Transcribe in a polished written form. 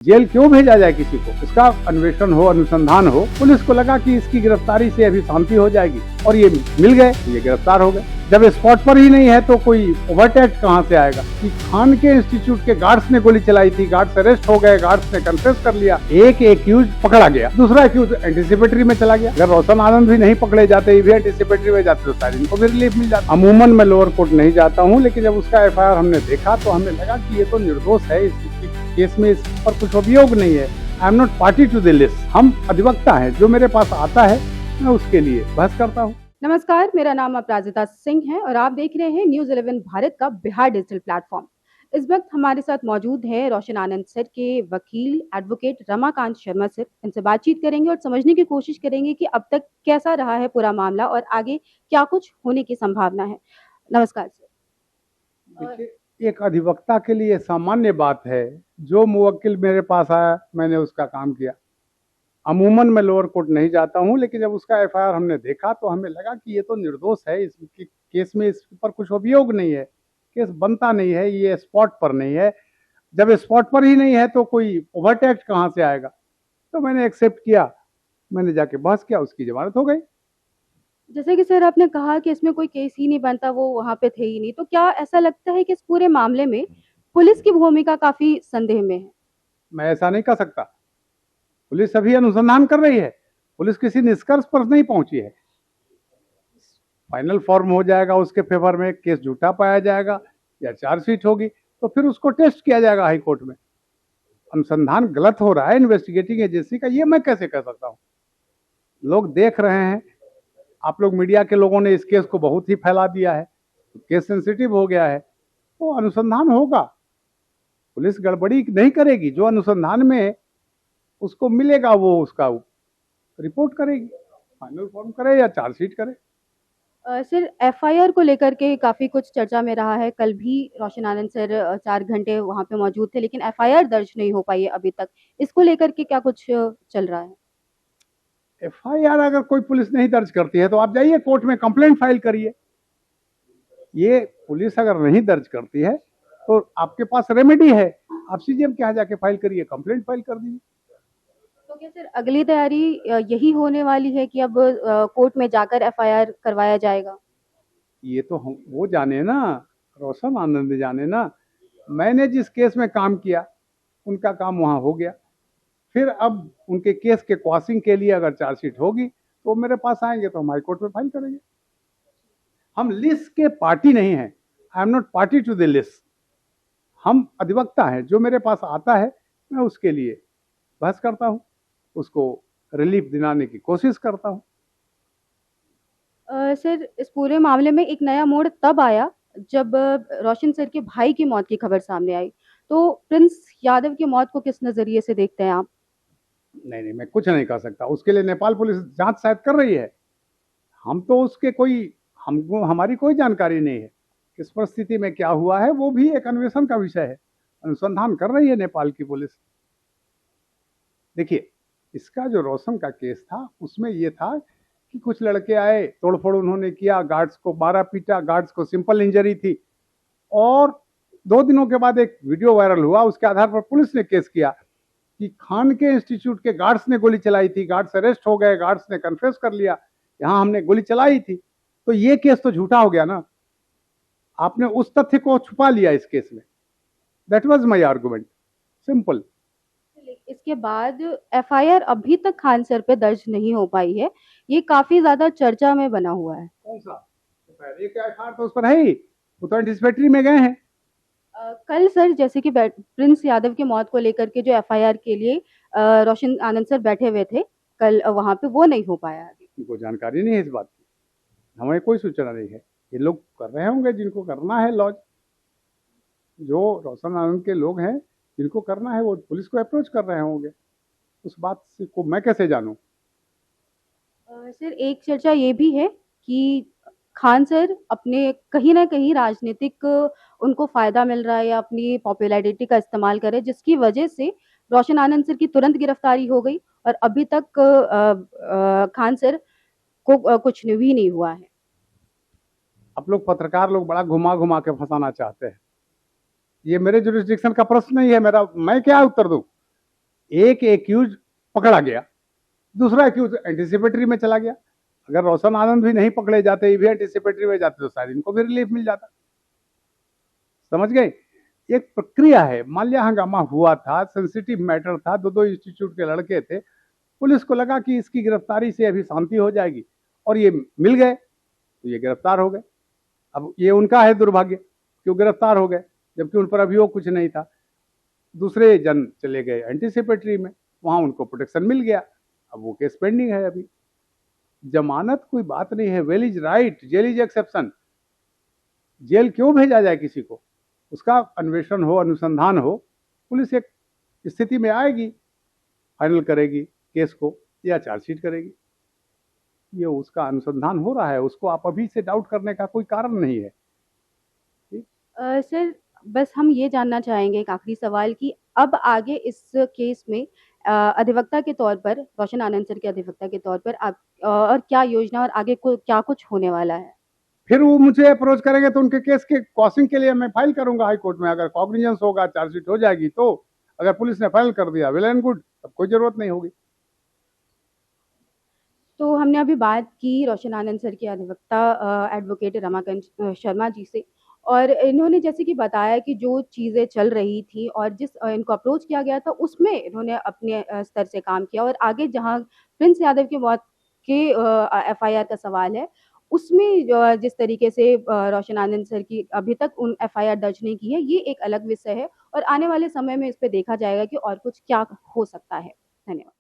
Jail क्यों भेजा जाए किसी को, इसका अन्वेषण हो, अनुसंधान हो। पुलिस को लगा कि इसकी गिरफ्तारी से अभी शांति हो जाएगी और ये मिल गए, ये गिरफ्तार हो गए। जब स्पॉट पर ही नहीं है तो कोई ओवरटेक कहां से आएगा। कि खान के इंस्टीट्यूट के गार्ड्स ने गोली चलाई थी, गार्ड्स अरेस्ट हो गए, गार्ड्स ने कन्फेस कर लिया, एक एक्यूज पकड़ा गया, दूसरा एक्यूज एंटिसिपेटरी में चला गया। अगर रोशन आनंद भी नहीं पकड़े जाते, ये भी एंटिसिपेटरी में जाते तो शायद इनको भी रिलीफ मिल जाता। अमूमन मैं लोअर कोर्ट नहीं जाता हूँ, लेकिन जब उसका एफआईआर हमने देखा तो हमें लगा कि ये तो निर्दोष है, इस केस में इस पर कुछ अभियोग नहीं है। I am not party to the list. हम अधिवक्ता हैं, जो मेरे पास आता है मैं उसके लिए बहस करता हूँ। नमस्कार, मेरा नाम अपराजिता सिंह है और आप देख रहे हैं न्यूज़ 11 भारत का बिहार डिजिटल प्लेटफॉर्म। इस वक्त हमारे साथ मौजूद है रोशन आनंद सर के वकील एडवोकेट रमाकांत शर्मा सर। इनसे बातचीत करेंगे और समझने की कोशिश करेंगे कि अब तक कैसा रहा है पूरा मामला और आगे क्या कुछ होने की संभावना है। नमस्कार सर। देखिए, एक अधिवक्ता के लिए सामान्य बात है, जो मुवक्किल मेरे पास आया मैंने उसका काम किया। अमूमन मैं लोअर कोर्ट नहीं जाता हूं, लेकिन जब उसका एफआईआर हमने देखा तो हमें लगा कि ये तो निर्दोष है, इस केस में इस पर कुछ अभियोग नहीं है, केस बनता नहीं है, ये स्पॉट पर नहीं है। जब स्पॉट पर ही नहीं है तो कोई ओवरटेक कहां से आएगा। तो मैंने एक्सेप्ट किया, मैंने जाके बहस किया, उसकी जमानत हो गई। जैसे कि सर आपने कहा कि इसमें कोई केस ही नहीं बनता, वो वहाँ पे थे ही नहीं, तो क्या ऐसा लगता है कि इस पूरे मामले में पुलिस की भूमिका काफी संदेह में है? मैं ऐसा नहीं कह सकता। पुलिस अभी अनुसंधान कर रही है, पुलिस किसी निष्कर्ष पर नहीं पहुंची है। फाइनल फॉर्म हो जाएगा उसके फेवर में, केस झूठा पाया जाएगा या चार्जशीट होगी तो फिर उसको टेस्ट किया जाएगा हाई कोर्ट में। अनुसंधान गलत हो रहा है इन्वेस्टिगेटिंग एजेंसी का, ये मैं कैसे कह सकता हूँ। लोग देख रहे हैं, आप लोग मीडिया के लोगों ने इस केस को बहुत ही फैला दिया है, केस सेंसिटिव हो गया है, तो अनुसंधान होगा। पुलिस गड़बड़ी नहीं करेगी, जो अनुसंधान में उसको मिलेगा वो उसका रिपोर्ट करेगी, फाइनल फॉर्म करे या चार्जशीट करे। सर एफआईआर को लेकर के काफी कुछ चर्चा में रहा है। कल भी रोशन आनंद सर 4 घंटे वहां पे मौजूद थे, लेकिन एफआईआर दर्ज नहीं हो पाई है अभी तक। इसको लेकर के क्या कुछ चल रहा है? एफआईआर अगर कोई पुलिस नहीं दर्ज करती है तो आप जाइए कोर्ट में कंप्लेंट फाइल करिए। ये पुलिस अगर नहीं दर्ज करती है तो आपके पास रेमेडी है, आप सीजीएम के यहाँ जाके फाइल करिए, कंप्लेंट फाइल कर दीजिए। तो क्या सर अगली तैयारी यही होने वाली है कि अब कोर्ट में जाकर एफआईआर करवाया जाएगा? ये तो हम वो जाने ना, रोशन आनंद जाने ना। मैंने जिस केस में काम किया उनका काम वहां हो गया। फिर अब उनके केस के क्वाशिंग के लिए अगर चार्जशीट होगी तो मेरे पास आएंगे तो हम हाई कोर्ट में फाइल करेंगे। हम लिस्ट के पार्टी नहीं हैं। I am not party to the list. हम अधिवक्ता हैं, जो मेरे पास आता है मैं उसके लिए बहस करता हूँ, उसको रिलीफ दिलाने की कोशिश करता हूँ। सर इस पूरे मामले में एक नया मोड़ तब आया जब रोशन सर के भाई की मौत की खबर सामने आई। तो प्रिंस यादव की मौत को किस नजरिए से देखते हैं आप? नहीं नहीं, मैं कुछ नहीं कर सकता, उसके लिए नेपाल पुलिस जांच शायद कर रही है। हम तो उसके कोई, हमको हमारी कोई जानकारी नहीं है किस परिस्थिति में क्या हुआ है, वो भी एक अन्वेषण का विषय है, अनुसंधान कर रही है नेपाल की पुलिस। देखिए, इसका जो रोशन का केस था उसमें ये था कि कुछ लड़के आए, तोड़फोड़ उन्होंने किया, गार्ड्स को मारा पीटा, गार्ड्स को सिंपल इंजरी थी, और 2 दिनों के बाद एक वीडियो वायरल हुआ, उसके आधार पर पुलिस ने केस किया कि खान के इंस्टीट्यूट के गार्ड्स ने गोली चलाई थी, गार्ड्स अरेस्ट हो गए, गार्ड्स ने कन्फेस कर लिया, यहाँ हमने गोली चलाई थी। तो ये केस तो झूठा हो गया ना, आपने उस तथ्य को छुपा लिया इस केस में। That was my argument, simple. इसके बाद एफआईआर अभी तक खान सर पे दर्ज नहीं हो पाई है, ये काफी ज्यादा चर्चा में बना हुआ है। कौन सा एक एफआईआर तो उस पर है ही, वो तो एंटिसिपेटरी में गए हैं। कल सर जैसे कि प्रिंस यादव की मौत को लेकर के जो एफआईआर के लिए रोशन आनंद सर बैठे हुए थे कल, वहां पे वो नहीं हो पाया अभी। उनको जानकारी नहीं है इस बात की, हमें कोई सूचना नहीं है। ये लोग कर रहे होंगे जिनको करना है लॉज, जो रोशन आनंद के लोग हैं जिनको करना है वो पुलिस को अप्रोच कर रहे होंगे, उस बात से को मैं कैसे जानूं। सर एक चर्चा ये भी है कि खान सर अपने कहीं ना कहीं राजनीतिक उनको फायदा मिल रहा है या अपनी पॉपुलैरिटी का इस्तेमाल करे, जिसकी वजह से रोशन आनंद सर की तुरंत गिरफ्तारी हो गई और अभी तक खान सर को कुछ भी नहीं हुआ है। आप लोग पत्रकार लोग बड़ा घुमा घुमा के फंसाना चाहते हैं। ये मेरे जुरिस्डिक्शन का प्रश्न नहीं है, मेरा मैं क्या उत्तर दूं। एक एक्यूज पकड़ा गया, दूसरा एक्यूज एंटिसिपेटरी में चला गया। अगर रोशन आनंद भी नहीं पकड़े जाते, ये भी एंटिसिपेटरी में जाते, तो शायद इनको भी रिलीफ मिल जाता। समझ गए? एक प्रक्रिया है। मान लिया हंगामा हुआ था, सेंसिटिव मैटर था, दो इंस्टीट्यूट के लड़के थे, पुलिस को लगा कि इसकी गिरफ्तारी से अभी शांति हो जाएगी, और ये मिल गए तो ये गिरफ्तार हो गए। अब ये उनका है दुर्भाग्य कि वो गिरफ्तार हो गए, जबकि उन पर अभियोग कुछ नहीं था। दूसरे जन चले गए एंटीसिपेटरी में, वहां उनको प्रोटेक्शन मिल गया। अब वो केस पेंडिंग है अभी। जमानत कोई बात नहीं है, bail is right, jail is exception. Jail क्यों भेजा जाए किसी को? उसका अन्वेषण हो, अनुसंधान हो, पुलिस एक स्थिति में आएगी, फाइनल करेगी केस को या चार्जशीट करेगी। ये उसका अनुसंधान हो रहा है, उसको आप अभी से डाउट करने का कोई कारण नहीं है। सर, बस हम ये जानना चाहेंगे एक आखिरी सवाल कि अब आगे इस केस में अधिवक्ता के तौर पर, रोशन आनंद सर के अधिवक्ता के तौर पर आप और क्या योजना और आगे क्या कुछ होने वाला है? फिर वो मुझे अप्रोच करेंगे तो उनके केस के कॉसिंग के लिए मैं फाइल करूंगा हाई कोर्ट में। अगर कॉग्निजेंस होगा, चार्जशीट हो जाएगी, तो अगर पुलिस ने फाइल कर दिया, वेल एंड गुड, तब कोई जरूरत नहीं होगी। तो हमने अभी बात की रोशन आनंद सर के अधिवक्ता एडवोकेट रमाकांत शर्मा जी से, और इन्होंने जैसे कि बताया कि जो चीज़ें चल रही थी और जिस इनको अप्रोच किया गया था, उसमें इन्होंने अपने स्तर से काम किया, और आगे जहां प्रिंस यादव की मौत के एफआईआर का सवाल है, उसमें जिस तरीके से रोशन आनंद सर की अभी तक उन एफआईआर दर्ज नहीं की है, ये एक अलग विषय है, और आने वाले समय में इस पर देखा जाएगा कि और कुछ क्या हो सकता है। धन्यवाद।